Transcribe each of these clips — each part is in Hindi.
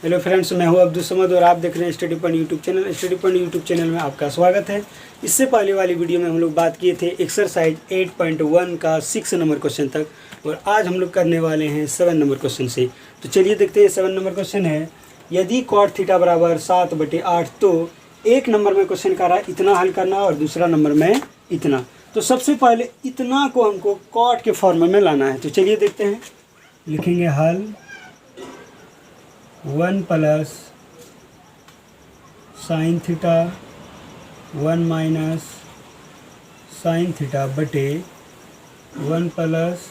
हेलो फ्रेंड्स, मैं हूं अब्दुल समद और आप देख रहे हैं study point YouTube channel. Study point YouTube channel में आपका स्वागत है। इससे पहले वाली वीडियो में हम लोग बात किए थे एक्सरसाइज 8.1 का 6 नंबर क्वेश्चन तक, और आज हम लोग करने वाले हैं 7 नंबर क्वेश्चन से। तो चलिए देखते हैं। 7 नंबर क्वेश्चन है, यदि कॉट थीटा बराबर 7/8, तो एक नंबर में क्वेश्चन का रहा इतना हल करना और दूसरा नंबर में इतना। तो सबसे पहले इतना को हमको कॉट के फॉर्म में लाना है। तो चलिए देखते हैं। लिखेंगे हल 1 plus sine theta 1 minus sine theta बटे 1 plus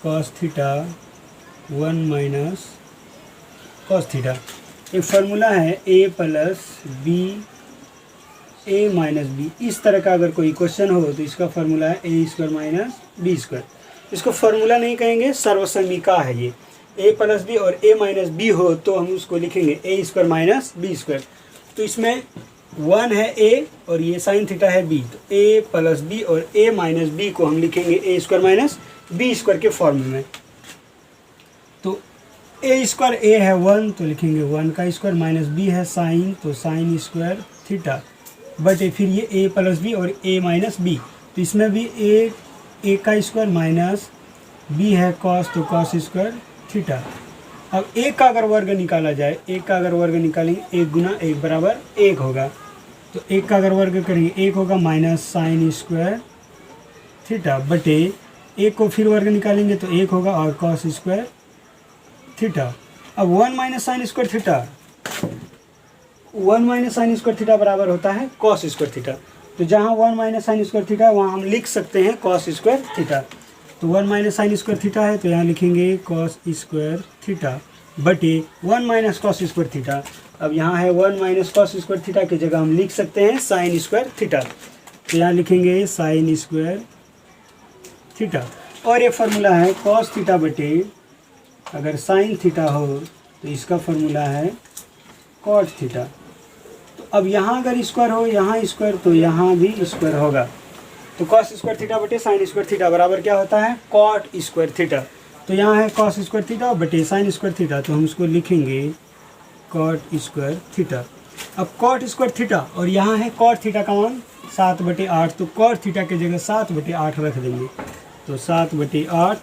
cos theta 1 minus cos theta. एक फार्मूला है a plus B a minus B. इस तरह का अगर कोई क्वेश्चन हो तो इसका फार्मूला है a² माइनस बी स्क्वायर। इसको फार्मूला नहीं कहेंगे, सर्वसमीका है ये। a प्लस बी और a माइनस बी हो तो हम उसको लिखेंगे a² माइनस बी स्क्वायर। तो इसमें 1 है a और ये साइन थीटा है b, तो a प्लस बी और a माइनस बी को हम लिखेंगे a² माइनस बी स्क्वायर के फॉर्म में। तो a² a है 1 तो लिखेंगे 1 का स्क्वायर, माइनस b है साइन तो साइन स्क्वायर थीटा बटे फिर ये a प्लस बी और a माइनस बी। तो इसमें भी a का स्क्वायर माइनस b है कॉस तो कॉस स्क्वायर थीटा। अब एक का अगर वर्ग निकाला जाए, एक का अगर वर्ग निकालेंगे 1 गुना 1 बराबर 1 होगा। तो एक का अगर वर्ग करेंगे 1 होगा माइनस साइन स्क्वायर थीटा बटे एक को फिर वर्ग निकालेंगे तो 1 होगा और कॉस स्क्वायर थीटा। अब 1 minus sine square theta, 1 minus sine square theta बराबर होता है कॉस स्क्वायर थीटा। तो जहाँ 1 माइनस साइन स्क्वायर थीटा वहाँ हम लिख सकते हैं कॉस स्क्वायर थीटा। तो 1 माइनस साइन स्क्वायर थीटा है तो यहाँ लिखेंगे कॉस स्क्वायर थीटा बटे 1 माइनस कॉस स्क्वायर थीटा। अब यहाँ है 1 माइनस कॉस स्क्वायर थीटा की जगह हम लिख सकते हैं साइन स्क्वायर थीटा। तो यहाँ लिखेंगे साइन स्क्वायर थीटा। और ये फार्मूला है कॉस थीटा बटे अगर साइन थीटा हो तो इसका फार्मूला है कॉट थीटा। तो अब यहाँ अगर स्क्वायर हो, यहाँ स्क्वायर तो यहाँ भी स्क्वायर होगा। तो कॉस स्क्वायर थीटा बटे साइन स्क्वायर थीटा बराबर क्या होता है कॉट स्क्वायर थीटा। तो यहाँ है कॉस स्क्वायर थीटा बटे साइन स्क्वायर थीटा, तो हम उसको लिखेंगे कॉट स्क्वायर थीटा। अब कॉट स्क्वायर थीटा और यहाँ है कॉट थीटा का मान 7/8, तो कॉट थीटा की जगह 7/8 रख देंगे। तो 7/8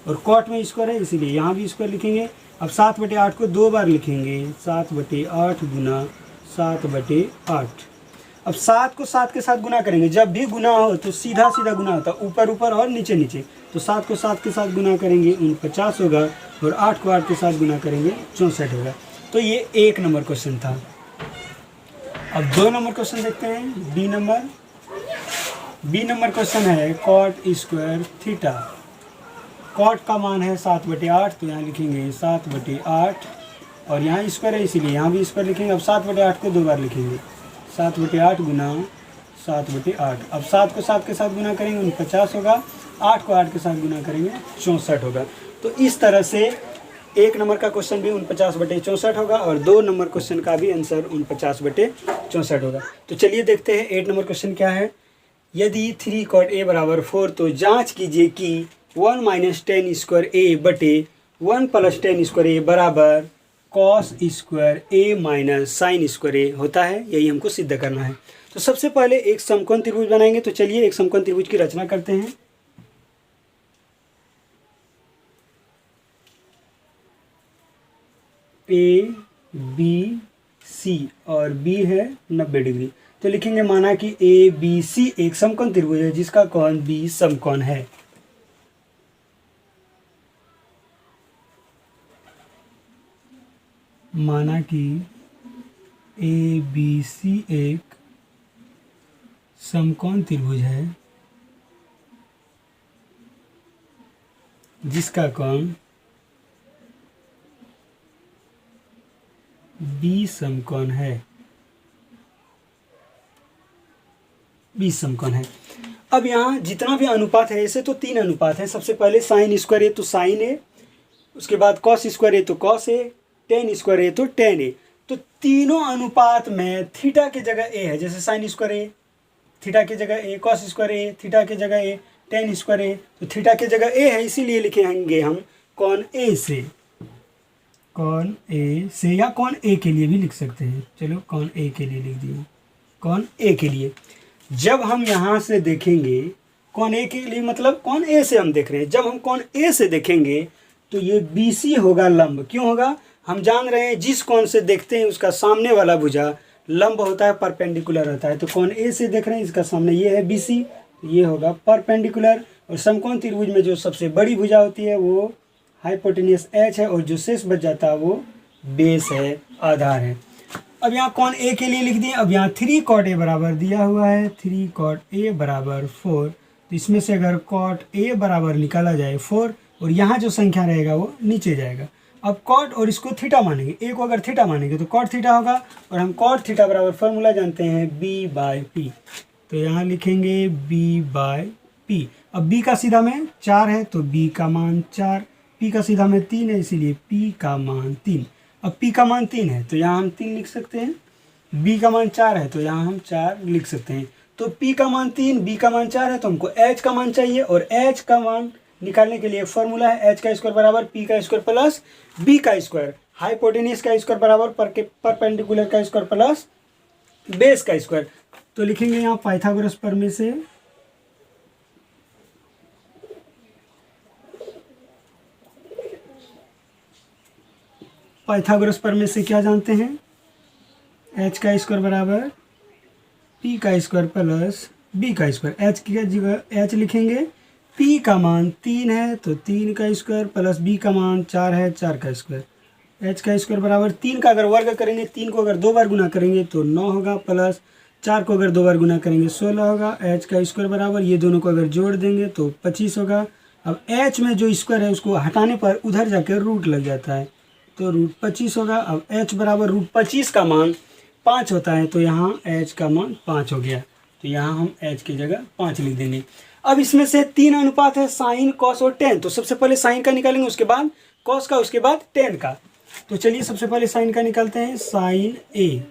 और कॉट में स्क्वायर है इसीलिए यहाँ भी स्क्वायर लिखेंगे। अब 7/8 को 2 बार लिखेंगे, 7/8 गुना 7/8। अब 7 को 7 के साथ गुना करेंगे। जब भी गुना हो तो सीधा सीधा गुना होता है, ऊपर ऊपर और नीचे नीचे। तो 7 को 7 के साथ गुना करेंगे 49 होगा और 8 को 8 के साथ गुना करेंगे 64 होगा। तो ये 1 नंबर क्वेश्चन था। अब 2 नंबर क्वेश्चन देखते हैं। बी नंबर क्वेश्चन है कॉट स्क्वायर थीटा। कॉट का मान है 7/8, तो यहाँ लिखेंगे 7/8 और यहाँ स्क्वायर है इसीलिए यहाँ भी स्क्वायर लिखेंगे। अब 7/8 को 2 बार लिखेंगे, 7/8 गुना 7/8। अब 7 को 7 के साथ गुना करेंगे 49 होगा, 8 को 8 के साथ गुना करेंगे 64 होगा। तो इस तरह से 1 नंबर का क्वेश्चन भी 49/64 होगा और 2 नंबर क्वेश्चन का भी आंसर 49/64 होगा। तो चलिए देखते हैं 8 नंबर क्वेश्चन क्या है। यदि 3 cot a बराबर 4, तो जाँच कीजिए कि 1 माइनस टेन स्क्वायर ए बटे 1 प्लस टेन स्क्वायर ए बराबर कॉस स्क्वायर ए माइनस साइन स्क्वायर ए होता है। यही हमको सिद्ध करना है। तो सबसे पहले एक समकोण त्रिभुज बनाएंगे। तो चलिए एक समकोण त्रिभुज की रचना करते हैं। ए बी सी और बी है 90 डिग्री। तो लिखेंगे माना कि ए बी सी एक समकोण त्रिभुज है जिसका कोण बी समकोण है। माना कि ए बी सी एक समकोण त्रिभुज है जिसका कोण बी समकोण है। बी समकोण है। अब यहाँ जितना भी अनुपात है, ऐसे तो 3 अनुपात है। सबसे पहले साइन स्क्वायर ए तो साइन ए, उसके बाद कॉस स्क्वायर ए तो कॉस ए, टेन स्क्वायर ए तो टेन ए। तो तीनों अनुपात में थीटा की जगह ए है। जैसे साइन स्क्वायर ए थीटा की जगह ए, कॉस स्क्वायर ए थीटा की जगह ए, टेन स्क्वायर ए तो थीटा की जगह ए है, इसीलिए लिखेंगे हम कोण ए से कॉन ए से, या कॉन ए के लिए भी लिख सकते हैं। चलो कॉन ए के लिए लिख दिए, कॉन ए के लिए। जब हम यहाँ से देखेंगे कॉन ए के लिए, मतलब कॉन ए से हम देख रहे हैं, जब हम कॉन ए से देखेंगे तो ये BC होगा लंब। क्यों होगा? हम जान रहे हैं जिस कॉन से देखते हैं उसका सामने वाला भुजा लंब होता है, परपेंडिकुलर होता है। तो कॉन ए से देख रहे हैं, इसका सामने ये है BC, ये होगा परपेंडिकुलर। और समकोण त्रिभुज में जो सबसे बड़ी भुजा होती है वो हाइपोटेन्यूस H है, और जो शेष बच जाता है वो बेस है, आधार है। अब यहाँ कॉन ए के लिए लिख दिए। अब यहाँ 3 cot A बराबर दिया हुआ है, 3 cot A बराबर 4। तो इसमें से अगर cot A बराबर निकाला जाए 4, और यहाँ जो संख्या रहेगा वो नीचे जाएगा। अब cot और इसको थीटा मानेंगे, ए को अगर थीटा मानेंगे तो cot थीटा होगा, और हम cot थीटा बराबर फॉर्मूला जानते हैं B/P। तो यहाँ लिखेंगे B/P। अब B का सीधा में 4 है तो B का मान 4, P का सीधा में 3 है इसीलिए P का मान 3। अब P का मान 3 है तो यहाँ हम 3 लिख सकते हैं, B का मान 4 है तो यहाँ हम 4 लिख सकते हैं। तो P का मान 3, B का मान 4 है, तो हमको H का मान चाहिए, और H का मान निकालने के लिए फॉर्मूला है H का स्क्वायर बराबर P का स्क्वायर प्लस B का स्क्वायर, हाइपोटेन्यूस का स्क्वायर बराबर परपेंडिकुलर का स्क्वायर प्लस बेस का स्क्वायर। तो लिखेंगे यहाँ पाइथागोरस प्रमेय से क्या जानते हैं? H का स्क्वायर बराबर P का स्क्वायर प्लस B का स्क्वायर। H की जगह H लिखेंगे, P का मान 3 है तो 3 का स्क्वायर प्लस B का मान 4 है, 4 का स्क्वायर। H का स्क्वायर बराबर 3 का अगर वर्ग करेंगे, 3 को अगर 2 बार गुना करेंगे तो 9 होगा, प्लस 4 को अगर 2 बार गुना करेंगे 16 होगा। H का स्क्वायर बराबर ये दोनों को अगर जोड़ देंगे तो 25 होगा। अब H में जो स्क्वायर है उसको हटाने पर उधर जाकर रूट लग जाता है, तो रूट 25 होगा। अब H बराबर रूट 25 का मान 5 होता है, तो यहाँ H का मान 5 हो गया। तो यहाँ हम H की जगह 5 लिख देंगे। अब इसमें से 3 अनुपात है, साइन, कॉस और टेन। तो सबसे पहले साइन का निकालेंगे, उसके बाद कॉस का, उसके बाद टेन का। तो चलिए सबसे पहले साइन का निकालते हैं, साइन ए।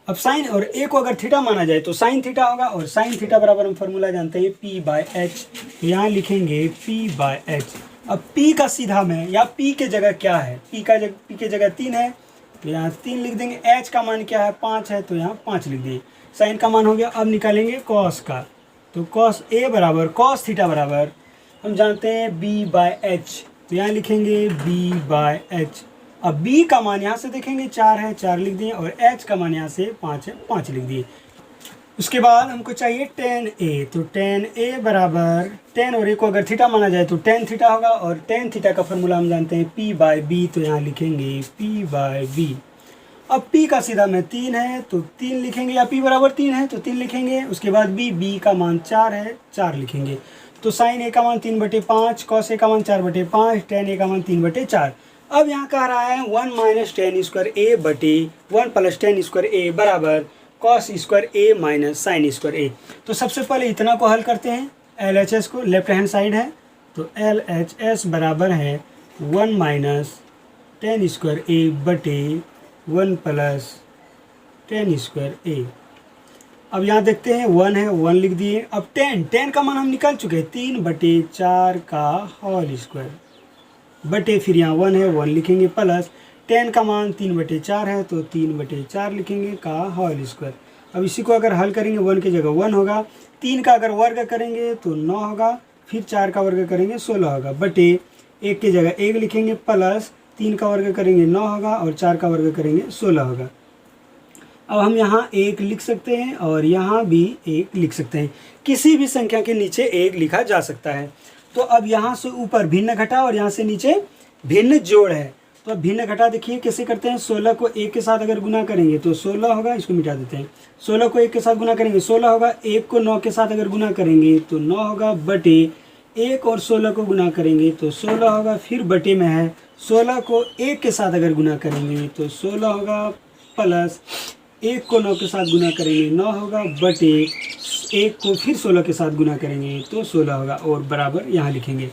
अब साइन और ए को अगर थीटा माना जाए तो साइन थीटा होगा, और साइन थीटा बराबर हम फॉर्मूला जानते हैं P/H। तो यहाँ लिखेंगे P/H। अब P का सीधा में, या P के जगह क्या है? P के जगह 3 है तो यहाँ 3 लिख देंगे। H का मान क्या है? 5 है तो यहाँ 5 लिख दिए। साइन का मान हो गया। अब निकालेंगे कॉस का, तो कॉस ए बराबर कॉस थीटा बराबर हम जानते हैं B/H। तो यहाँ लिखेंगे B/H। अब B का मान यहाँ से देखेंगे 4 है, 4 लिख दिए, और H का मान यहाँ से 5 है, 5 लिख दिए। उसके बाद हमको चाहिए tan A। तो tan A बराबर, tan और A को अगर थीटा माना जाए तो tan थीटा होगा, और tan थीटा का फॉर्मूला हम जानते हैं P/B। तो यहाँ लिखेंगे P/B। अब P का सीधा में 3 है तो 3 लिखेंगे, या P बराबर 3 है तो 3 लिखेंगे। उसके बाद B का मान 4 है, 4 लिखेंगे। तो साइन A का मान 3/5, कॉस A का मान 4/5, tan A का मान 3/4। अब यहाँ कह रहा है 1 माइनस टेन स्क्वायर A बटे 1 प्लस टेन स्क्वायर A बराबर cos square A minus sine square A। तो सबसे पहले इतना को हल करते हैं, LHS को, लेफ्ट हैंड साइड है तो LHS बराबर है 1 माइनस टेन स्क्वायर A बटे 1 प्लस टेन स्क्वायर A। अब यहाँ देखते हैं 1 है, 1 लिख दिए। अब टेन का मान हम निकाल चुके हैं, 3/4 का होल स्क्वायर बटे, फिर यहाँ 1 है, 1 लिखेंगे, प्लस 10 का मान 3/4 है तो 3/4 लिखेंगे का होल स्क्वायर। अब इसी को अगर हल करेंगे 1 की जगह 1 होगा, 3 का अगर वर्ग करेंगे तो 9 होगा, फिर 4 का वर्ग करेंगे 16 होगा, बटे 1 की जगह 1 लिखेंगे, प्लस 3 का वर्ग करेंगे 9 होगा, और 4 का वर्ग करेंगे 16 होगा। अब हम यहाँ 1 लिख सकते हैं और यहाँ भी 1 लिख सकते हैं। किसी भी संख्या के नीचे 1 लिखा जा सकता है। तो अब यहाँ से ऊपर भिन्न घटा और यहाँ से नीचे भिन्न जोड़ है। तो अब भिन्न घटा देखिए कैसे करते हैं। 16 को 1 के साथ अगर गुना करेंगे तो 16 होगा, इसको मिटा देते हैं। 16 को 1 के साथ गुना करेंगे 16 होगा, 1 को 9 के साथ अगर गुना करेंगे तो 9 होगा, बटे 1 और 16 को गुना करेंगे तो 16 होगा, फिर बटे में है 16 को 1 के साथ अगर गुना करेंगे तो 16 होगा, प्लस 1 को 9 के साथ गुना करेंगे 9 होगा, बटे 1 को फिर 16 के साथ गुना करेंगे तो 16 होगा, और बराबर यहाँ लिखेंगे।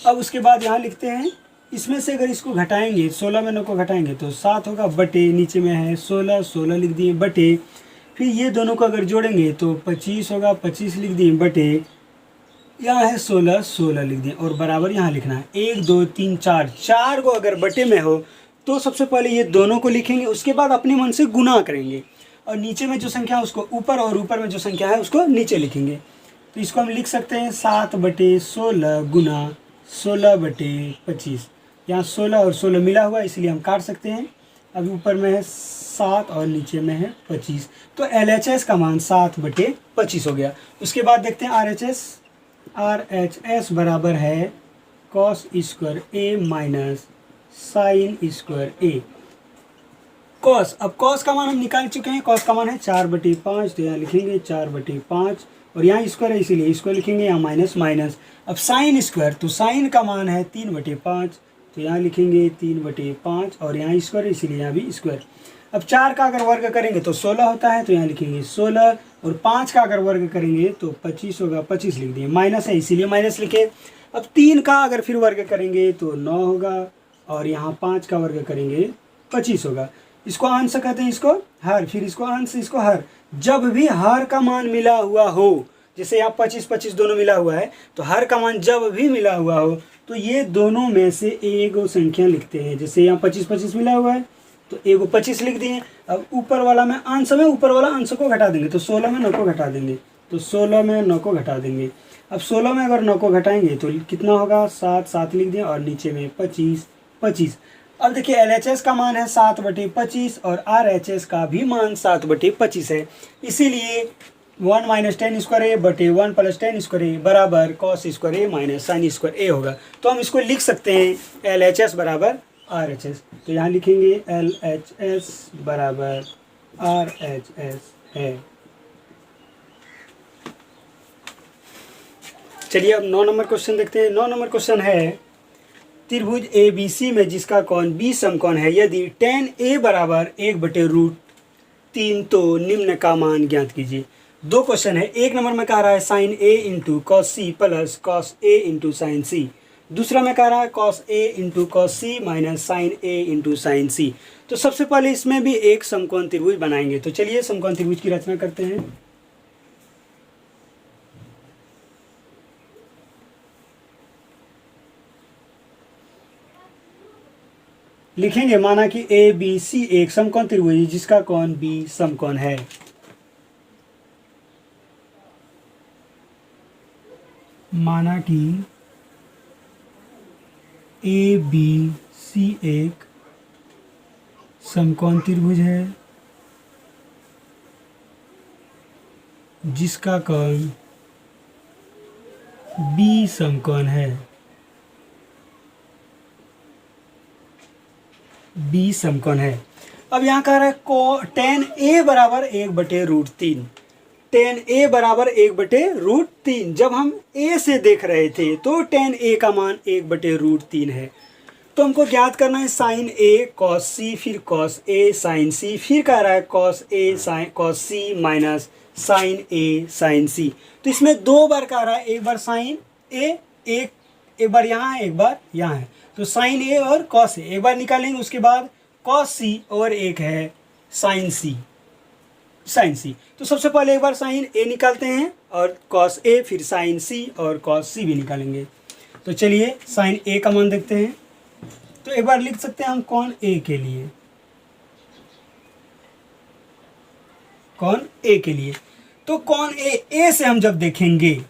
अब उसके बाद यहाँ लिखते हैं, इसमें से अगर इसको घटाएंगे 16 में 9 को घटाएंगे तो 7 होगा, बटे नीचे में है 16, 16 लिख दिए, बटे फिर ये दोनों को अगर जोड़ेंगे तो 25 होगा, 25 लिख दिए, बटे यहाँ है 16, 16 लिख दिए, और बराबर यहाँ लिखना है 1 2 3 4। 4 को अगर बटे में हो तो सबसे पहले ये दोनों को लिखेंगे, उसके बाद अपने मन से गुना करेंगे और नीचे में जो संख्या है उसको ऊपर और ऊपर में जो संख्या है उसको नीचे लिखेंगे। तो इसको हम लिख सकते हैं 7/16 गुना 16/25। यहाँ 16 और 16 मिला हुआ इसलिए हम काट सकते हैं। अभी ऊपर में है 7 और नीचे में है 25, तो LHS का मान 7/25 हो गया। उसके बाद देखते हैं RHS बराबर है cos square A minus sine square A। Cos, अब कॉस का मान हम निकाल चुके हैं, कॉस का मान है 4/5, तो यहाँ लिखेंगे 4/5 और यहाँ स्क्वायर है इसीलिए स्क्वायर लिखेंगे, यहाँ माइनस माइनस। अब साइन स्क्वायर, तो साइन का मान है 3/5, तो यहाँ लिखेंगे 3/5 और यहाँ स्क्वायर है इसीलिए यहाँ भी स्क्वायर। अब 4 का अगर वर्ग करेंगे तो 16 होता है, तो यहाँ लिखेंगे 16 और 5 का अगर वर्ग करेंगे तो 25 होगा, 25 लिख दिए, माइनस है इसीलिए माइनस लिखे। अब 3 का अगर फिर वर्ग करेंगे तो 9 होगा और यहाँ 5 का वर्ग करेंगे 25 होगा। इसको अंश कहते हैं, इसको हर, फिर इसको अंश, इसको हर। जब भी हर का मान मिला हुआ हो, जैसे यहाँ 25-25 दोनों मिला हुआ है, तो हर का मान जब भी मिला हुआ हो तो ये दोनों में से एक संख्या लिखते हैं। जैसे यहाँ 25-25 मिला हुआ है तो एगो 25 लिख दिए। अब ऊपर वाला में अंश में ऊपर वाला अंश को घटा देंगे, तो 16 में 9 को घटा देंगे, तो 16 में 9 को घटा देंगे। अब 16 में अगर 9 को घटाएंगे तो कितना होगा, 7, 7 लिख दिए और नीचे में 25, 25। अब देखिए LHS का मान है 7/25 और RHS का भी मान 7/25 है, इसीलिए 1 माइनस टेन स्क्वायर ए बटे 1 प्लस टेन स्क्वायर ए बराबर कॉस स्क्वायर ए माइनस साइन स्क्वायर ए होगा। तो हम इसको लिख सकते हैं LHS बराबर RHS। तो यहाँ लिखेंगे LHS बराबर RHS है। चलिए अब 9 नंबर क्वेश्चन देखते हैं। 9 नंबर क्वेश्चन है त्रिभुज ABC में जिसका कोण B समकोण है, यदि tan A बराबर 1/√3 तो निम्न का मान ज्ञात कीजिए। दो क्वेश्चन है, एक नंबर में कह रहा है sine A into cos C plus cos A into sine C, दूसरा में कह रहा है cos A into cos C minus sine A into sine C। तो सबसे पहले इसमें भी एक समकोण त्रिभुज बनाएंगे। तो चलिए समकोण त्रिभुज की रचना करते हैं। लिखेंगे माना कि ABC एक समकोण त्रिभुज है जिसका कोण B समकोण है। माना कि ABC एक समकोण त्रिभुज है जिसका कोण B समकोण है। B समकोण है। अब यहाँ कह रहा है tan A बराबर 1/√3, tan A बराबर 1/√3। जब हम A से देख रहे थे तो tan A का मान 1/√3 है। तो हमको ज्ञात करना है साइन A cos C, फिर cos A साइन C, फिर कह रहा है cos A cos C minus sine A sine C। तो इसमें दो बार कह रहा है, एक बार साइन A, एक बार यहाँ है, एक बार यहाँ है। तो साइन A और cos A एक बार निकालेंगे, उसके बाद cos C और एक है साइन C, साइन C। तो सबसे पहले एक बार साइन A निकालते हैं और cos A, फिर साइन C और cos C भी निकालेंगे। तो चलिए साइन A का मान देखते हैं। तो एक बार लिख सकते हैं हम कोण A के लिए, कोण A के लिए। तो कोण A से हम जब देखेंगे,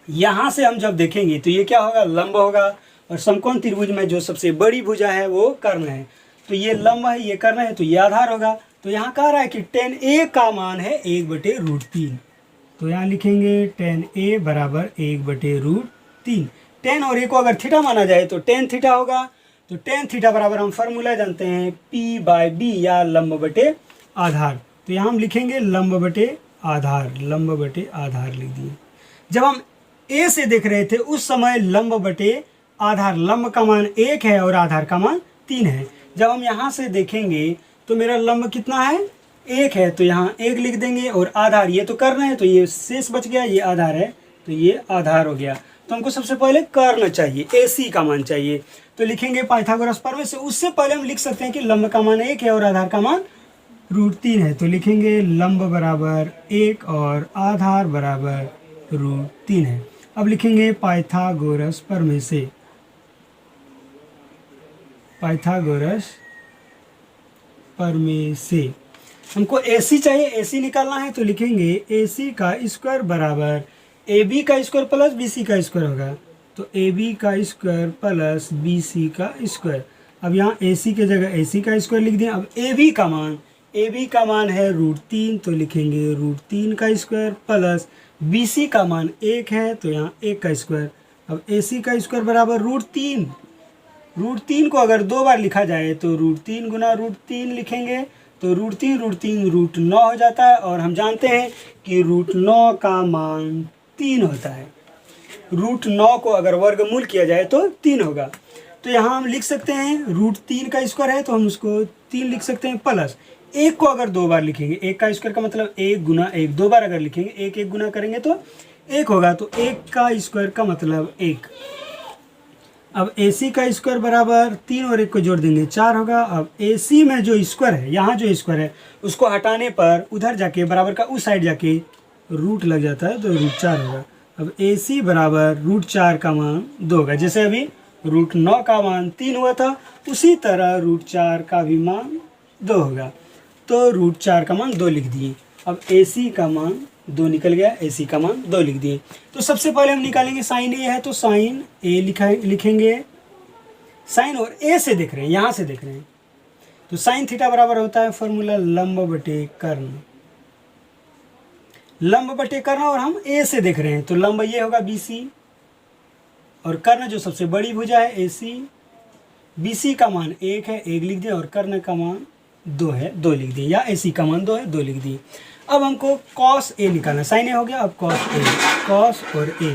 यहाँ से हम जब देखेंगे तो ये क्या होगा, लंब होगा। और समकोण त्रिभुज में जो सबसे बड़ी भुजा है वो कर्ण है, तो ये लंब है, ये कर्ण है, तो ये आधार होगा। तो यहाँ कह रहा है कि tan A का मान है 1/√3, तो यहाँ लिखेंगे tan A बराबर 1/√3। tan और A को अगर थीटा माना जाए तो tan थीटा होगा। तो tan थीटा बराबर हम फार्मूला जानते हैं P/B या लंब बटे आधार। तो यहाँ हम लिखेंगे लंब बटे आधार, लंब बटे आधार लिख दिए। जब हम A से देख रहे थे उस समय लंब बटे आधार, लंब का मान 1 है और आधार का मान 3 है। जब हम यहाँ से देखेंगे तो मेरा लंब कितना है, 1 है, तो यहाँ 1 लिख देंगे और आधार ये तो कर्ण है, तो ये शेष बच गया, ये आधार है, तो ये आधार हो गया। तो हमको सबसे पहले कर्ण चाहिए, AC का मान चाहिए। तो लिखेंगे पाइथागोरस प्रमेय से। उससे पहले हम लिख सकते हैं कि लंब का मान 1 है और आधार का मान √3 है। तो लिखेंगे लंब बराबर 1 और आधार बराबर √3 है। अब लिखेंगे पाइथागोरस प्रमेय से। पाइथागोरस प्रमेय से हमको AC चाहिए। AC निकालना है तो लिखेंगे AC का स्क्वायर बराबर AB का स्क्वायर प्लस BC का स्क्वायर होगा। तो AB का स्क्वायर प्लस BC का स्क्वायर। अब यहाँ AC के जगह AC का स्क्वायर लिख दिया। अब AB का मान है √3, तो लिखेंगे √3 का स्क्वायर प्लस BC का मान 1 है, तो यहाँ 1 का स्क्वायर। अब AC का स्क्वायर बराबर √3। √3 को अगर 2 बार लिखा जाए तो √3 गुना √3 लिखेंगे, तो √3 √9 हो जाता है। और हम जानते हैं कि √9 का मान 3 होता है। √9 को अगर वर्गमूल किया जाए तो 3 होगा। तो यहाँ हम लिख सकते हैं √3 का स्क्वायर है तो हम उसको 3 लिख सकते हैं, प्लस 1 को अगर 2 बार लिखेंगे, 1 का स्क्वायर का मतलब 1 गुना 1, 2 बार अगर लिखेंगे 1 1 गुना करेंगे तो 1 होगा, तो 1 का स्क्वायर का मतलब 1। अब AC का स्क्वायर बराबर 3 और 1 को जोड़ देंगे 4 होगा। अब AC में जो स्क्वायर है, यहाँ जो स्क्वायर है उसको हटाने पर उधर जाके बराबर का उस साइड जाके रूट लग जाता है, तो √4 होगा। अब AC बराबर √4 का मान 2 होगा। जैसे अभी √9 का मान 3 हुआ था, उसी तरह √4 का भी मान 2 होगा। तो √4 का मान 2 लिख दिए। अब AC का मान 2 निकल गया, AC का मान 2 लिख दिए। तो सबसे पहले हम निकालेंगे साइन A है तो साइन A लिखेंगे। साइन और A से देख रहे हैं, यहाँ से देख रहे हैं, तो साइन थीटा बराबर होता है फॉर्मूला लंब बटे कर्ण। लंब बटे कर्ण, और हम A से देख रहे हैं तो लंब ये होगा BC, और कर्ण जो सबसे बड़ी भुजा है AC। BC का मान 1 है, 1 लिख दिए, और कर्ण का मान 2 है, 2 लिख दिए, या AC का मान 2 है, 2 लिख दिए। अब हमको cos A निकालना, साइन A हो गया, अब cos A, cos और A,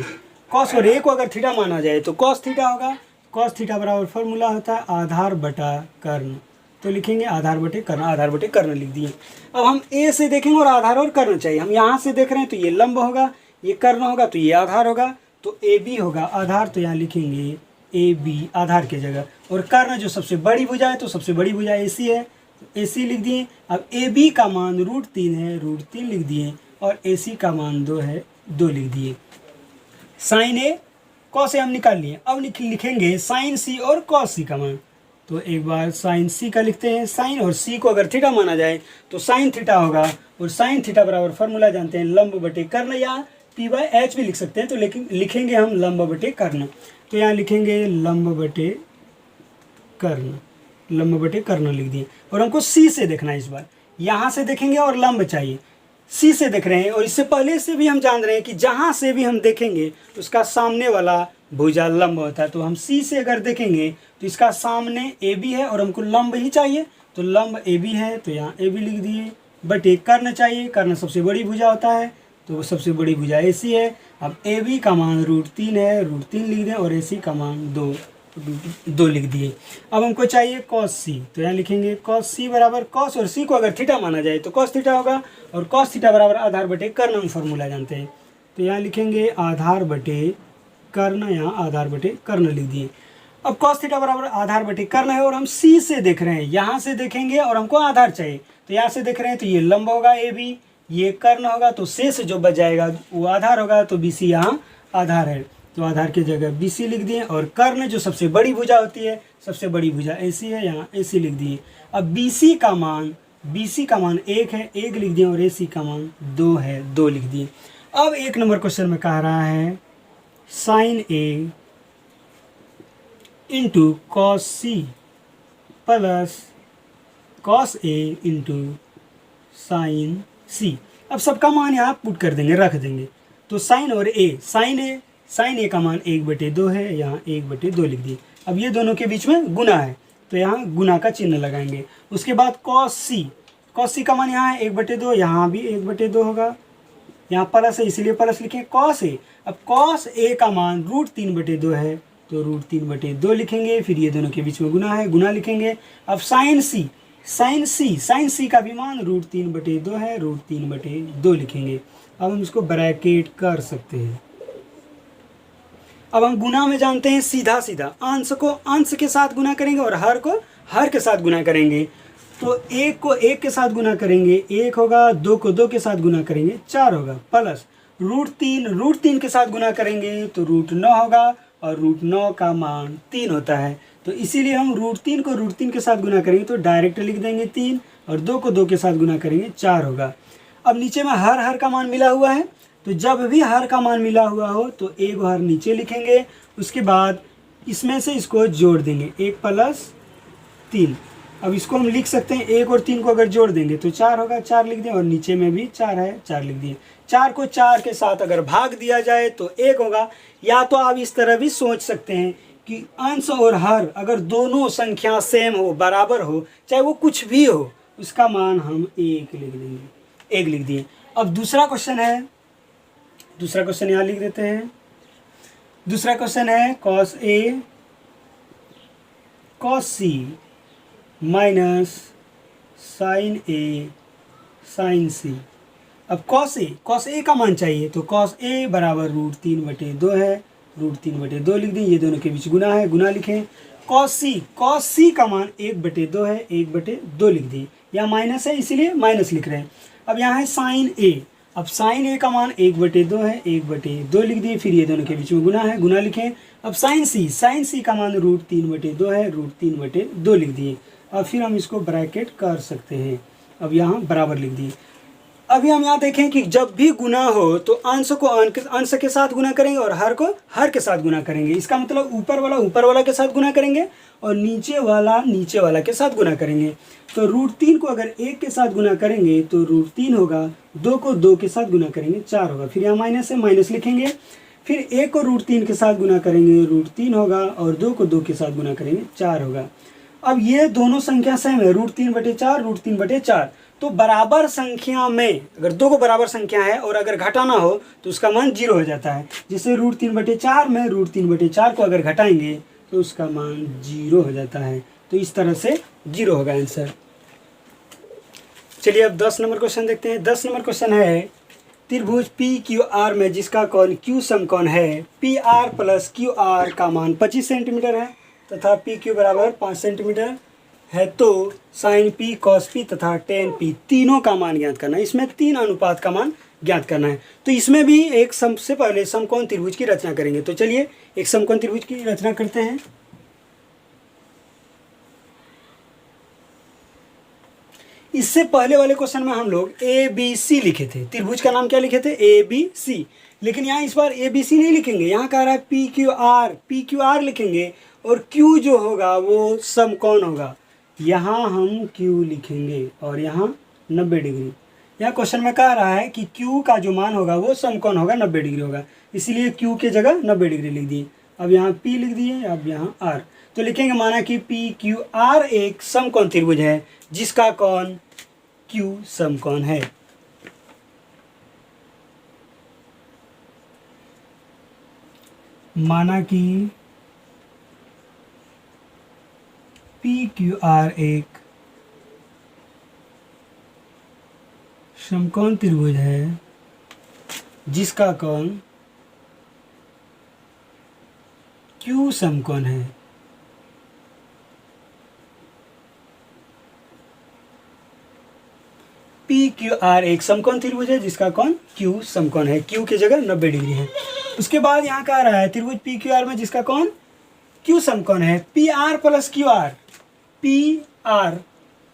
cos और A को अगर थीटा माना जाए तो cos थीटा होगा। cos थीटा बराबर फॉर्मूला होता है आधार बटा कर्ण, तो लिखेंगे आधार बटे कर्ण, आधार बटे कर्ण लिख दिए। अब हम A से देखेंगे और आधार और कर्ण चाहिए। हम यहाँ से देख रहे हैं तो ये लंब होगा, ये कर्ण होगा, तो ये आधार होगा, तो AB होगा आधार, तो यहाँ लिखेंगे AB आधार की जगह। और कर्ण जो सबसे बड़ी भुजा है तो सबसे बड़ी भुजा AC है, तो AC लिख दिए। अब AB का मान √3 है, √3 लिख दिए, और AC का मान 2 है, 2 लिख दिए। साइन A cos A हम निकाल लिए। अब लिखेंगे साइन C और cos C का मान। तो एक बार साइन C का लिखते हैं। साइन और C को अगर थीटा माना जाए तो साइन थीटा होगा, और साइन थीटा बराबर फॉर्मूला जानते हैं लंब बटे कर्ण, या P/H भी लिख सकते हैं, तो लेकिन लिखेंगे हम लंब बटे कर्ण। तो यहाँ लिखेंगे लंब बटे कर्ण, लंब बटे कर्ण लिख दिए। और हमको C से देखना है इस बार, यहाँ से देखेंगे और लंब चाहिए। C से देख रहे हैं, और इससे पहले से भी हम जान रहे हैं कि जहाँ से भी हम देखेंगे उसका सामने वाला भुजा लंब होता है। तो हम C से अगर देखेंगे तो इसका सामने AB है और हमको लंब ही चाहिए, तो लंब AB है, तो यहाँ AB लिख दिए, बटे कर्ण चाहिए। कर्ण सबसे बड़ी भुजा होता है, तो सबसे बड़ी भुजा AC है। अब AB का मान √3 है, √3 लिख दें, और AC का मान 2 लिख दिए। अब हमको चाहिए cos C, तो यहाँ लिखेंगे cos C बराबर, cos और C को अगर थीटा माना जाए तो cos थीटा होगा, और cos थीटा बराबर आधार बटे कर्ण हम फॉर्मूला जानते हैं। तो यहाँ लिखेंगे आधार बटे कर्ण, यहाँ आधार बटे कर्ण लिख दिए। अब cos थीटा बराबर आधार बटे कर्ण है, और हम C से देख रहे हैं, यहाँ से देखेंगे और हमको आधार चाहिए, तो यहाँ से देख रहे हैं तो ये लंब होगा AB, ये कर्ण होगा, तो शेष जो बच जाएगा वो आधार होगा, तो BC यहाँ आधार है, तो आधार की जगह BC लिख दिए। और कर्ण जो सबसे बड़ी भुजा होती है, सबसे बड़ी भुजा AC है, यहाँ AC लिख दिए। अब BC का मान 1 है, 1 लिख दिए, और AC का मान 2 है, 2 लिख दिए। अब 1 नंबर क्वेश्चन में कह रहा है sine A into cos C plus cos A into sine C। अब सबका मान यहाँ पुट कर देंगे, रख देंगे। तो साइन और A, साइन A का मान 1/2 है, यहाँ 1/2 लिख दिए। अब ये दोनों के बीच में गुना है, तो यहाँ गुना का चिन्ह लगाएंगे। उसके बाद cos C का मान यहाँ है 1/2, यहाँ भी 1/2 होगा, यहाँ प्लस है इसलिए प्लस लिखें cos A। अब cos A का मान √3/2 है, तो √3/2 लिखेंगे, फिर ये दोनों के बीच में गुना है, गुना लिखेंगे। अब साइन C का भी मान √3/2 है, √3/2 लिखेंगे। अब हम इसको ब्रैकेट कर सकते हैं। अब हम गुना में जानते हैं सीधा अंश को अंश के साथ गुना करेंगे, और हर को हर के साथ गुना करेंगे। तो 1 को 1 के साथ गुना करेंगे 1 होगा, 2 को 2 के साथ गुना करेंगे 4 होगा, प्लस √3 के साथ गुना करेंगे तो √9 होगा, और √9 का मान 3 होता है। तो इसीलिए हम √3 को √3 के साथ गुना करेंगे तो डायरेक्ट लिख देंगे 3 और 2 को 2 के साथ गुना करेंगे 4 होगा। अब नीचे में हर का मान मिला हुआ है, तो जब भी हर का मान मिला हुआ हो तो एक हर नीचे लिखेंगे, उसके बाद इसमें से इसको जोड़ देंगे 1 + 3। अब इसको हम लिख सकते हैं 1 और 3 को अगर जोड़ देंगे तो 4 होगा, 4 लिख दें, और नीचे में भी 4 है, 4 लिख दिए। 4 को 4 के साथ अगर भाग दिया जाए तो 1 होगा। या तो आप इस तरह भी सोच सकते हैं कि अंश और हर अगर दोनों संख्या सेम हो, बराबर हो, चाहे वो कुछ भी हो, उसका मान हम 1 लिख देंगे। 1 लिख दिए। अब दूसरा क्वेश्चन है, दूसरा क्वेश्चन यहाँ लिख देते हैं। दूसरा क्वेश्चन है cos A cos C minus sin A sin C। अब cos A का मान चाहिए, तो cos A बराबर √3/2 है, √3/2 लिख दें, ये दोनों के बीच गुना है, गुना लिखें। cos C का मान 1/2 है, 1/2 लिख दिए, यहाँ माइनस है इसीलिए माइनस लिख रहे हैं। अब यहाँ है sin A, अब sin A का मान 1/2 है, 1/2 लिख दिए, फिर ये दोनों के बीच में गुना है, गुना लिखें। अब sin C का मान √3/2 है, √3/2 लिख दिए। अब फिर हम इसको ब्रैकेट कर सकते हैं, अब यहाँ बराबर लिख दिए। अभी हम यहाँ देखें कि जब भी गुना हो तो अंश को अंश के साथ गुना करेंगे और हर को हर के साथ गुना करेंगे। इसका मतलब ऊपर वाला के साथ गुना करेंगे और नीचे वाला के साथ गुना करेंगे। तो √3 को अगर 1 के साथ गुना करेंगे तो √3 होगा, 2 को 2 के साथ गुना करेंगे 4 होगा, फिर यहाँ माइनस है, माइनस लिखेंगे। फिर 1 को √3 के साथ गुना करेंगे √3 होगा, और 2 को 2 के साथ गुना करेंगे 4 होगा। अब ये दोनों संख्या सेम है, √3/4 √3/4। तो बराबर संख्या में अगर दो को बराबर संख्या है और अगर घटाना हो तो उसका मान 0 हो जाता है। जैसे √3/4 में √3/4 को अगर घटाएंगे तो उसका मान 0 हो जाता है। तो इस तरह से 0 होगा आंसर। चलिए अब 10 नंबर क्वेश्चन देखते हैं। 10 नंबर क्वेश्चन है त्रिभुज PQR में जिसका कोण Q समकोण है, PR + QR का मान 25 सेंटीमीटर है तथा PQ बराबर 5 सेंटीमीटर है, तो sin P cos P तथा tan P तीनों का मान ज्ञात करना है। इसमें 3 अनुपात का मान ज्ञात करना है। तो इसमें भी एक सबसे पहले समकोण त्रिभुज की रचना करेंगे। तो चलिए एक समकोण त्रिभुज की रचना करते हैं। इससे पहले वाले क्वेश्चन में हम लोग ABC लिखे थे, त्रिभुज का नाम क्या लिखे थे, ABC। लेकिन यहाँ इस बार ABC नहीं लिखेंगे, यहाँ कह रहा है PQR लिखेंगे, और Q जो होगा वो समकोण होगा। यहाँ हम Q लिखेंगे और यहाँ 90 डिग्री। यहाँ क्वेश्चन में कह रहा है कि Q का जो मान होगा वो समकोण होगा, 90 डिग्री होगा, इसलिए Q के जगह 90 डिग्री लिख दिए। अब यहाँ P लिख दिए, अब यहाँ R। तो लिखेंगे माना कि PQR एक समकोण त्रिभुज है जिसका कोण Q समकोण है। माना कि PQR एक समकोण त्रिभुज है जिसका कोण Q समकोण है। PQR एक समकोण त्रिभुज है जिसका कोण Q समकोण है, Q की जगह 90 डिग्री है। उसके बाद यहाँ कह रहा है त्रिभुज PQR में जिसका कोण Q समकोण है, PR + QR, PR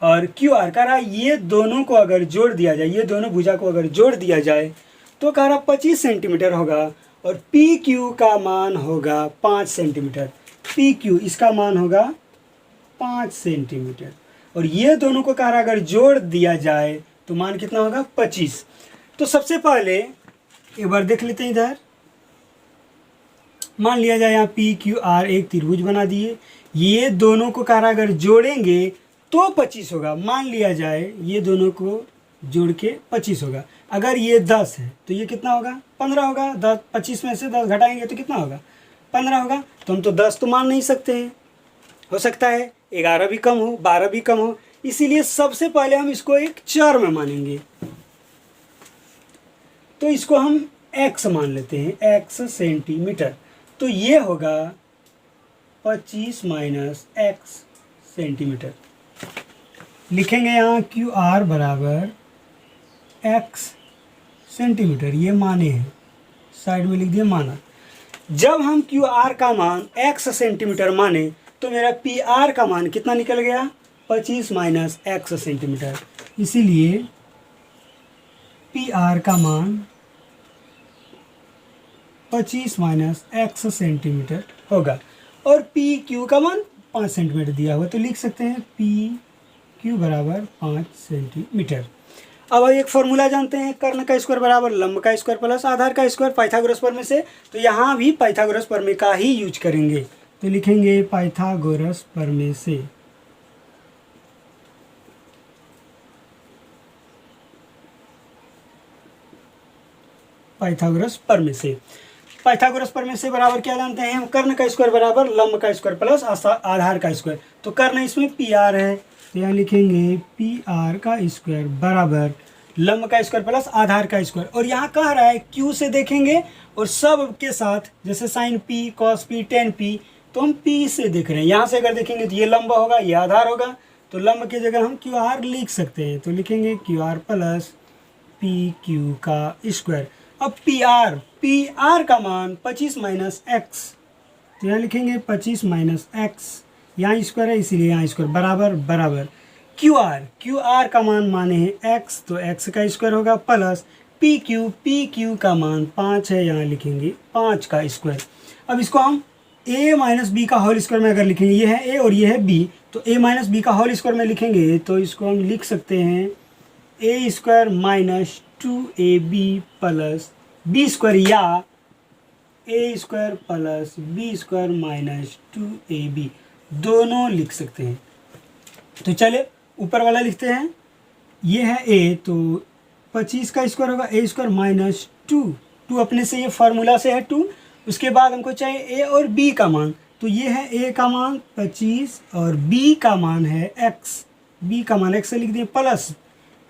और QR कह रहा है ये दोनों को अगर जोड़ दिया जाए, ये दोनों भुजा को अगर जोड़ दिया जाए तो कह रहा 25 सेंटीमीटर होगा, और PQ का मान होगा 5 सेंटीमीटर। PQ इसका मान होगा 5 सेंटीमीटर, और ये दोनों को कह रहा अगर जोड़ दिया जाए तो मान कितना होगा 25। तो सबसे पहले एक बार देख लेते हैं, इधर मान लिया जाए यहाँ PQR एक त्रिभुज बना दिए, ये दोनों को कह रहा अगर जोड़ेंगे तो 25 होगा। मान लिया जाए ये दोनों को जोड़ के 25 होगा। अगर ये 10 है तो ये कितना होगा 15 होगा। 10 25 में से 10 घटाएंगे तो कितना होगा 15 होगा। तो हम तो 10 तो मान नहीं सकते हैं, हो सकता है 11 भी कम हो, 12 भी कम हो, इसीलिए सबसे पहले हम इसको एक चर में मानेंगे। तो इसको हम x मान लेते हैं, x सेंटीमीटर। तो ये होगा 25 - x सेंटीमीटर। लिखेंगे यहाँ QR बराबर x सेंटीमीटर, ये माने हैं, साइड में लिख दिया माना। जब हम QR का मान x सेंटीमीटर माने तो मेरा पी आर का मान कितना निकल गया, 25 माइनस x सेंटीमीटर। इसीलिए पी आर का मान 25 माइनस x सेंटीमीटर होगा। और पी क्यू का मान 5 सेंटीमीटर दिया हुआ, तो लिख सकते हैं पी क्यू बराबर 5 सेंटीमीटर। अब एक फॉर्मूला जानते हैं, कर्ण का स्क्वायर बराबर लंब का स्क्वायर प्लस आधार का स्क्वायर, पाइथागोरस प्रमेय से। तो यहाँ भी पाइथागोरस प्रमेय का ही यूज करेंगे, तो लिखेंगे पाइथागोरस प्रमेय से। पाइथागोरस प्रमेय से, पाइथागोरस प्रमेय से बराबर क्या जानते हैं हम, कर्ण का स्क्वायर बराबर लंब का स्क्वायर प्लस आधार का स्क्वायर। तो कर्ण इसमें पी आर है, तो यहाँ लिखेंगे पी आर का स्क्वायर बराबर लंब का स्क्वायर प्लस आधार का स्क्वायर। और यहाँ कह रहा है क्यू से देखेंगे और सब के साथ, जैसे sine P, cos P, tan P, तो हम पी से देख रहे हैं। यहाँ से अगर देखेंगे तो ये लंब होगा, ये आधार होगा, तो लंब की जगह हम क्यू आर लिख सकते हैं। तो लिखेंगे Q R plus P Q का स्क्वायर। अब पी आर का मान 25 माइनस एक्स, तो यहाँ लिखेंगे 25 माइनस एक्स, यहाँ स्क्वायर है इसीलिए यहाँ स्क्वायर बराबर बराबर क्यू आर का मान माने हैं एक्स, तो एक्स का स्क्वायर होगा प्लस पी क्यू का मान 5 है, यहाँ लिखेंगे 5 का स्क्वायर। अब इसको हम ए माइनस बी का होल स्क्वायर में अगर लिखेंगे, ये है ए और ये है बी, तो ए माइनस बी का होल स्क्वायर में लिखेंगे तो इसको हम लिख सकते हैं A square minus 2ab plus B square, या A square plus B square minus 2ab, दोनों लिख सकते हैं। तो चले ऊपर वाला लिखते हैं, ये है ए, तो 25 का स्क्वायर होगा ए स्क्वायर माइनस 2 अपने से ये फार्मूला से है 2। उसके बाद हमको चाहिए ए और बी का मान, तो ये है ए का मान 25 और बी का मान है x, बी का मान x से लिख दिए प्लस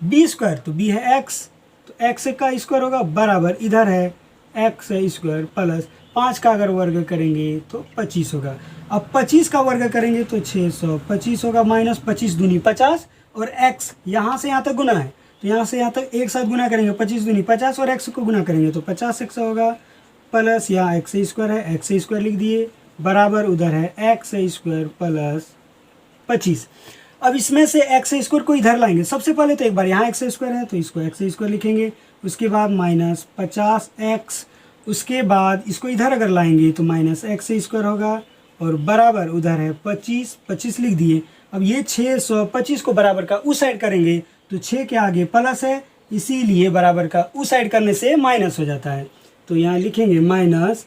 बी स्क्वायर, तो बी है x, तो x का स्क्वायर होगा बराबर, इधर है x स्क्वायर प्लस 5 का अगर वर्ग करेंगे तो 25 होगा। अब 25 का वर्ग करेंगे तो 625 होगा, माइनस 25 दूनी 50 और x यहाँ से यहाँ तक गुना है, तो यहाँ से यहाँ तक एक साथ गुना करेंगे, 25 दूनी 50 और x को गुना करेंगे तो 50x होगा, प्लस यहाँ एक्स स्क्वायर है, एक्स स्क्वायर लिख दिए बराबर, उधर है एक्स स्क्वायर प्लस 25। अब इसमें से एक्स स्क्वायर को इधर लाएंगे, सबसे पहले तो एक बार यहाँ एक्स स्क्वायर है तो इसको एक्स स्क्वायर लिखेंगे, उसके बाद माइनस 50x, उसके बाद इसको इधर अगर लाएंगे तो माइनस एक्स स्क्वायर होगा और बराबर, उधर है 25 लिख दिए। अब ये 625 को बराबर का उस साइड करेंगे तो 6 के आगे प्लस है, इसीलिए बराबर का उस साइड करने से माइनस हो जाता है, तो यहाँ लिखेंगे माइनस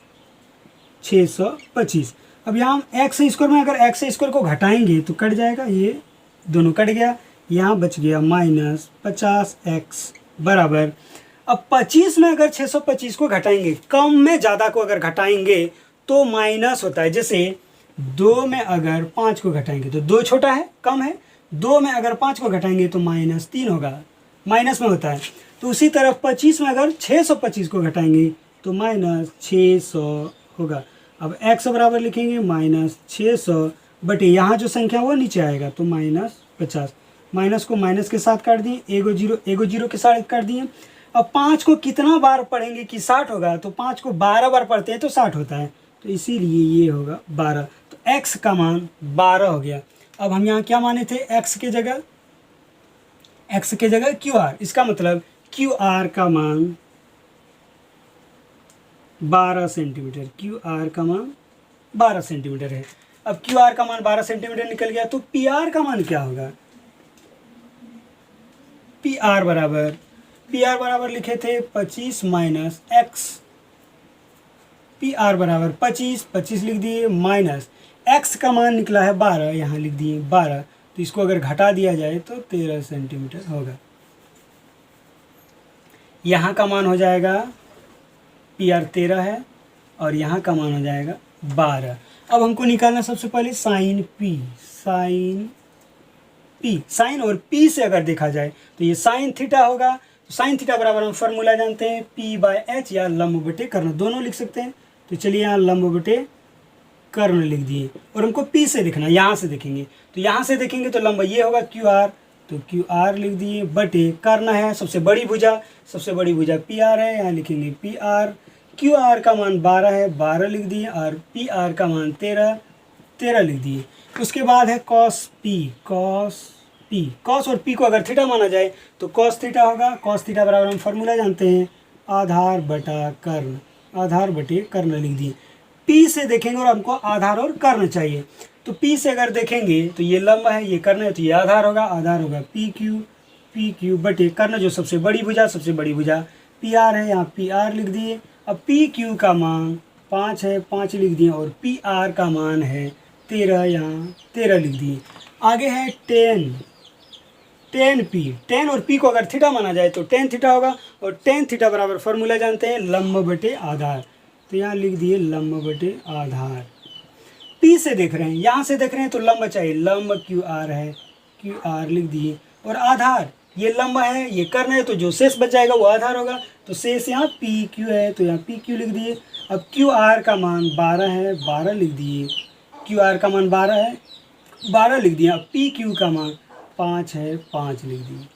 625। अब यहाँ हम एक्स स्क्वायर में अगर एक्स स्क्वायर को घटाएंगे तो कट जाएगा, ये दोनों कट गया, यहाँ बच गया माइनस 50x बराबर। अब 25 में अगर 625 को घटाएंगे, कम में ज़्यादा को अगर घटाएंगे तो माइनस होता है। जैसे 2 में अगर 5 को घटाएंगे तो 2 छोटा है, कम है, 2 में अगर 5 को घटाएंगे तो माइनस 3 होगा, माइनस में होता है। तो उसी तरह 25 में अगर 625 को घटाएंगे तो माइनस 600 होगा। अब x बराबर लिखेंगे माइनस 600 बटे यहाँ जो संख्या वो नीचे आएगा तो माइनस 50, माइनस को माइनस के साथ काट दिए, एगो जीरो के साथ काट दिए। अब 5 को कितना बार पढ़ेंगे कि 60 होगा, तो 5 को 12 बार पढ़ते हैं तो 60 होता है, तो इसीलिए ये होगा 12, तो x का मान 12 हो गया। अब हम यहाँ क्या माने थे, x के जगह QR, इसका मतलब QR का मान 12 सेंटीमीटर, QR का मान 12 सेंटीमीटर है। अब QR का मान 12 सेंटीमीटर निकल गया, तो PR का मान क्या होगा, PR बराबर लिखे थे 25 माइनस एक्स, PR बराबर 25 लिख दिए, माइनस x का मान निकला है 12, यहाँ लिख दिए 12, तो इसको अगर घटा दिया जाए तो 13 सेंटीमीटर होगा। यहाँ का मान हो जाएगा, PR 13 है और यहाँ का मान हो जाएगा 12। अब हमको निकालना सबसे पहले साइन P, साइन और P से अगर देखा जाए तो ये साइन थीटा होगा, तो साइन थीटा बराबर हम फॉर्मूला जानते हैं P/H, या लंब बटे कर्ण, दोनों लिख सकते हैं। तो चलिए यहाँ लंब बटे कर्ण लिख दिए, और हमको P से देखना, यहाँ से देखेंगे, तो यहाँ से देखेंगे तो लंब ये होगा QR, तो QR लिख दिए बटे कर्ण है सबसे बड़ी भुजा PR है, यहाँ लिखेंगे PR। QR का मान 12 है, 12 लिख दिए, और PR का मान 13 13 लिख दिए। उसके बाद है कॉस पी, कॉस और पी को अगर थीटा माना जाए तो कॉस थीटा होगा। कॉस थीटा बराबर हम फॉर्मूला जानते हैं, आधार बटा कर्ण, आधार बटे कर्ण लिख दिए। पी से देखेंगे और हमको आधार और कर्ण चाहिए, तो पी से अगर देखेंगे तो ये लंब है, ये कर्ण है, तो ये आधार होगा पी क्यू बटे कर्ण जो सबसे बड़ी भुजा पी आर है, यहाँ पी आर लिख दिए। अब पी क्यू का मान 5 है, 5 लिख दिए, और पी आर का मान है 13, यहाँ 13 लिख दिए। आगे है टेन पी, टेन और पी को अगर थीटा माना जाए तो टेन थीटा होगा, और टेन थीटा बराबर फॉर्मूला जानते हैं लंब बटे आधार, तो यहाँ लिख दिए लंब बटे आधार। पी से देख रहे हैं, यहाँ से देख रहे हैं तो लंब चाहिए, लंब क्यू आर है, क्यू आर लिख दिए, और आधार ये लंब है, ये कर्ण है, तो जो शेष बच जाएगा वो आधार होगा, तो शेष यहाँ पी क्यू है, तो यहाँ पी क्यू लिख दिए। अब क्यू आर का मान 12 है, 12 लिख दिए, क्यू आर का मान 12 है, 12 लिख दिया। अब पी क्यू का मान 5 है, 5 लिख दिए।